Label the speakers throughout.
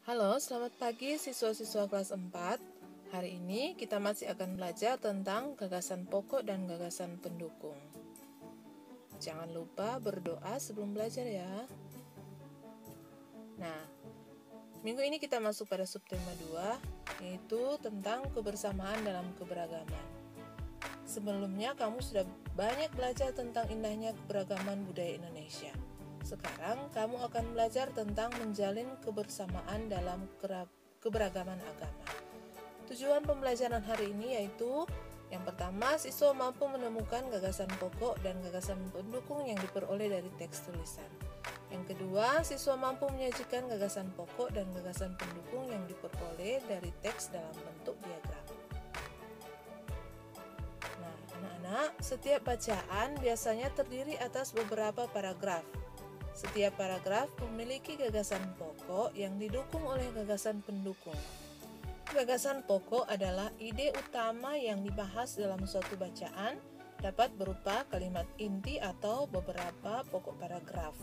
Speaker 1: Halo, selamat pagi siswa-siswa kelas 4. Hari ini kita masih akan belajar tentang gagasan pokok dan gagasan pendukung. Jangan lupa berdoa sebelum belajar ya. Nah, minggu ini kita masuk pada subtema 2, yaitu tentang kebersamaan dalam keberagaman. Sebelumnya kamu sudah banyak belajar tentang indahnya keberagaman budaya Indonesia. Sekarang kamu akan belajar tentang menjalin kebersamaan dalam keberagaman agama. Tujuan pembelajaran hari ini yaitu yang pertama, siswa mampu menemukan gagasan pokok dan gagasan pendukung yang diperoleh dari teks tulisan. Yang kedua, siswa mampu menyajikan gagasan pokok dan gagasan pendukung yang diperoleh dari teks dalam bentuk diagram. Nah, anak-anak, setiap bacaan biasanya terdiri atas beberapa paragraf. Setiap paragraf memiliki gagasan pokok yang didukung oleh gagasan pendukung. Gagasan pokok adalah ide utama yang dibahas dalam suatu bacaan, dapat berupa kalimat inti atau beberapa pokok paragraf.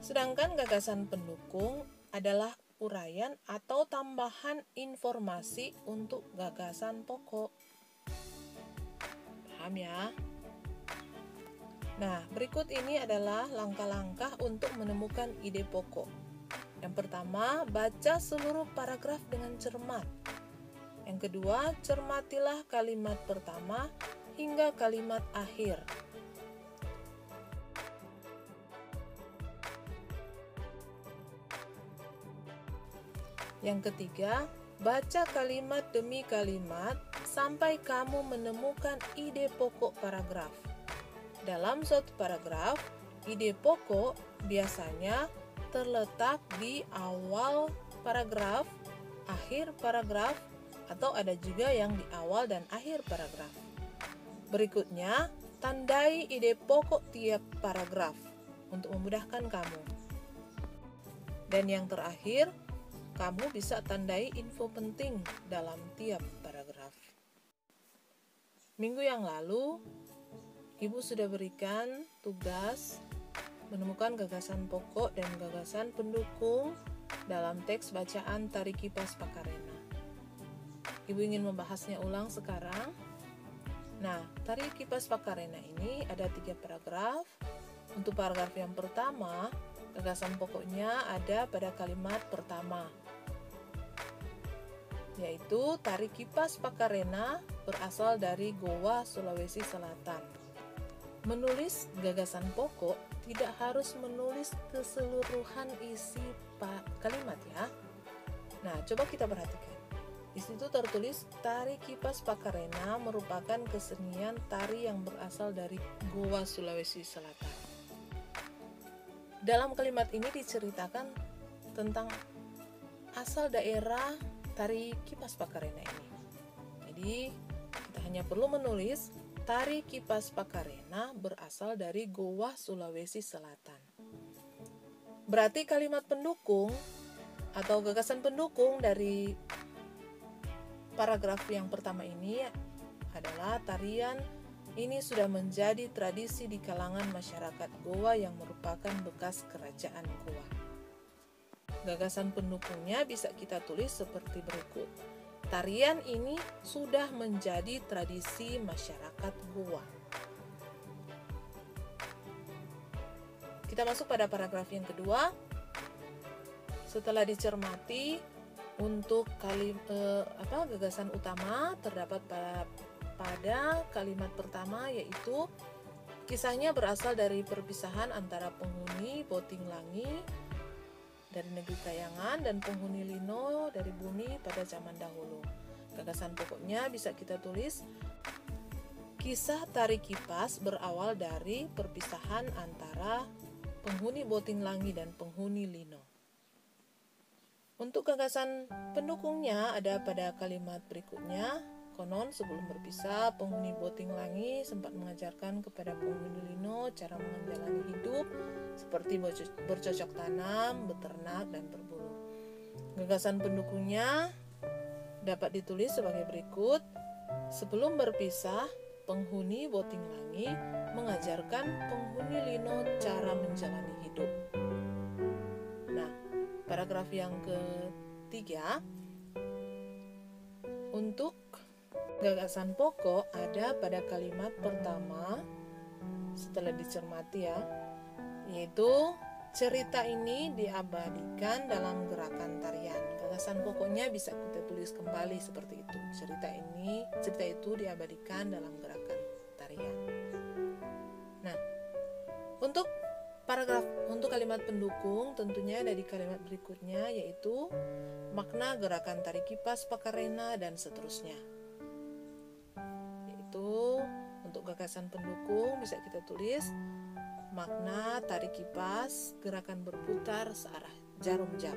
Speaker 1: Sedangkan gagasan pendukung adalah uraian atau tambahan informasi untuk gagasan pokok. Paham ya? Nah, berikut ini adalah langkah-langkah untuk menemukan ide pokok. Yang pertama, baca seluruh paragraf dengan cermat. Yang kedua, cermatilah kalimat pertama hingga kalimat akhir. Yang ketiga, baca kalimat demi kalimat sampai kamu menemukan ide pokok paragraf. Dalam suatu paragraf, ide pokok biasanya terletak di awal paragraf, akhir paragraf, atau ada juga yang di awal dan akhir paragraf. Berikutnya, tandai ide pokok tiap paragraf untuk memudahkan kamu. Dan yang terakhir, kamu bisa tandai info penting dalam tiap paragraf. Minggu yang lalu, Ibu sudah berikan tugas menemukan gagasan pokok dan gagasan pendukung dalam teks bacaan Tari Kipas Pakarena. Ibu ingin membahasnya ulang sekarang. Nah, Tari Kipas Pakarena ini ada 3 paragraf. Untuk paragraf yang pertama, gagasan pokoknya ada pada kalimat pertama, yaitu Tari Kipas Pakarena berasal dari Goa, Sulawesi Selatan. Menulis gagasan pokok tidak harus menulis keseluruhan isi kalimat ya. Nah, coba kita perhatikan. Di situ tertulis Tari Kipas Pakarena merupakan kesenian tari yang berasal dari Goa, Sulawesi Selatan. Dalam kalimat ini diceritakan tentang asal daerah Tari Kipas Pakarena ini. Jadi, kita hanya perlu menulis Tari Kipas Pakarena berasal dari Goa, Sulawesi Selatan. Berarti kalimat pendukung atau gagasan pendukung dari paragraf yang pertama ini adalah tarian ini sudah menjadi tradisi di kalangan masyarakat Goa yang merupakan bekas kerajaan Goa. Gagasan pendukungnya bisa kita tulis seperti berikut. Tarian ini sudah menjadi tradisi masyarakat Goa. Kita masuk pada paragraf yang kedua. Setelah dicermati, untuk gagasan utama terdapat pada kalimat pertama, yaitu kisahnya berasal dari perpisahan antara penghuni Boting Langi dari negeri Kayangan dan penghuni Lino dari Buni pada zaman dahulu. Gagasan pokoknya bisa kita tulis, kisah Tari Kipas berawal dari perpisahan antara penghuni Boting Langi dan penghuni Lino. Untuk gagasan pendukungnya ada pada kalimat berikutnya. Konon sebelum berpisah, penghuni Boting Langi sempat mengajarkan kepada penghuni Lino cara menjalani hidup seperti bercocok tanam, beternak, dan berburu. Gagasan pendukungnya dapat ditulis sebagai berikut. Sebelum berpisah, penghuni Boting Langi mengajarkan penghuni Lino cara menjalani hidup. Nah, paragraf yang ketiga, untuk gagasan pokok ada pada kalimat pertama setelah dicermati ya, yaitu cerita ini diabadikan dalam gerakan tarian. Gagasan pokoknya bisa kita tulis kembali seperti itu. Cerita itu diabadikan dalam gerakan tarian. Nah, untuk kalimat pendukung tentunya ada di kalimat berikutnya, yaitu makna gerakan tari kipas Pakarena dan seterusnya. Yaitu untuk gagasan pendukung bisa kita tulis makna tari kipas gerakan berputar searah jarum jam,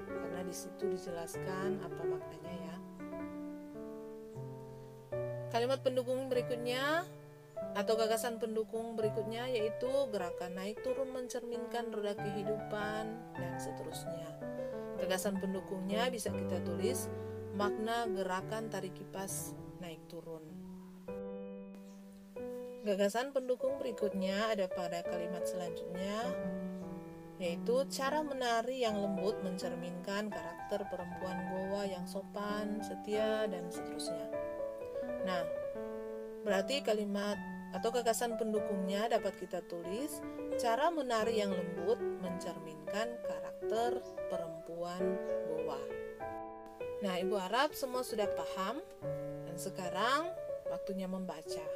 Speaker 1: karena di situ dijelaskan apa maknanya ya. Kalimat pendukung berikutnya atau gagasan pendukung berikutnya yaitu gerakan naik turun mencerminkan roda kehidupan dan seterusnya. Gagasan pendukungnya bisa kita tulis makna gerakan tari kipas naik turun. Gagasan pendukung berikutnya ada pada kalimat selanjutnya, yaitu cara menari yang lembut mencerminkan karakter perempuan Goa yang sopan, setia, dan seterusnya. Nah, berarti kalimat atau gagasan pendukungnya dapat kita tulis cara menari yang lembut mencerminkan karakter perempuan Goa. Nah, Ibu harap semua sudah paham, dan sekarang waktunya membaca.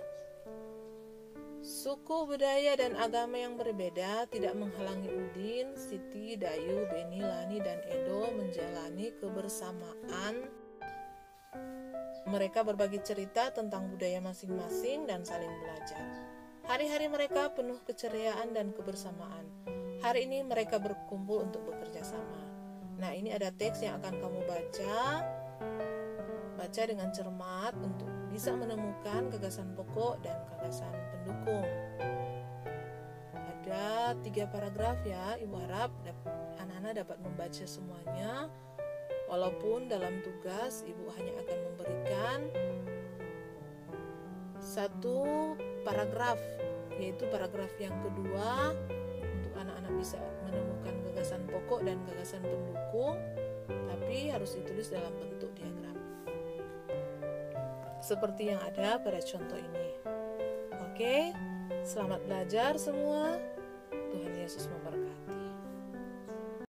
Speaker 1: Suku, budaya, dan agama yang berbeda tidak menghalangi Udin, Siti, Dayu, Beni, Lani, dan Edo menjalani kebersamaan. Mereka berbagi cerita tentang budaya masing-masing dan saling belajar. Hari-hari mereka penuh keceriaan dan kebersamaan. Hari ini mereka berkumpul untuk bekerja sama. Nah, ini ada teks yang akan kamu baca. Baca dengan cermat untuk bisa menemukan gagasan pokok dan gagasan pendukung. Ada 3 paragraf ya, Ibu harap anak-anak dapat membaca semuanya. Walaupun dalam tugas Ibu hanya akan memberikan 1 paragraf, yaitu paragraf yang kedua untuk anak-anak bisa menemukan gagasan pokok dan gagasan pendukung, tapi harus ditulis dalam bentuk diagram seperti yang ada pada contoh ini. Oke, selamat belajar semua. Tuhan Yesus memberkati.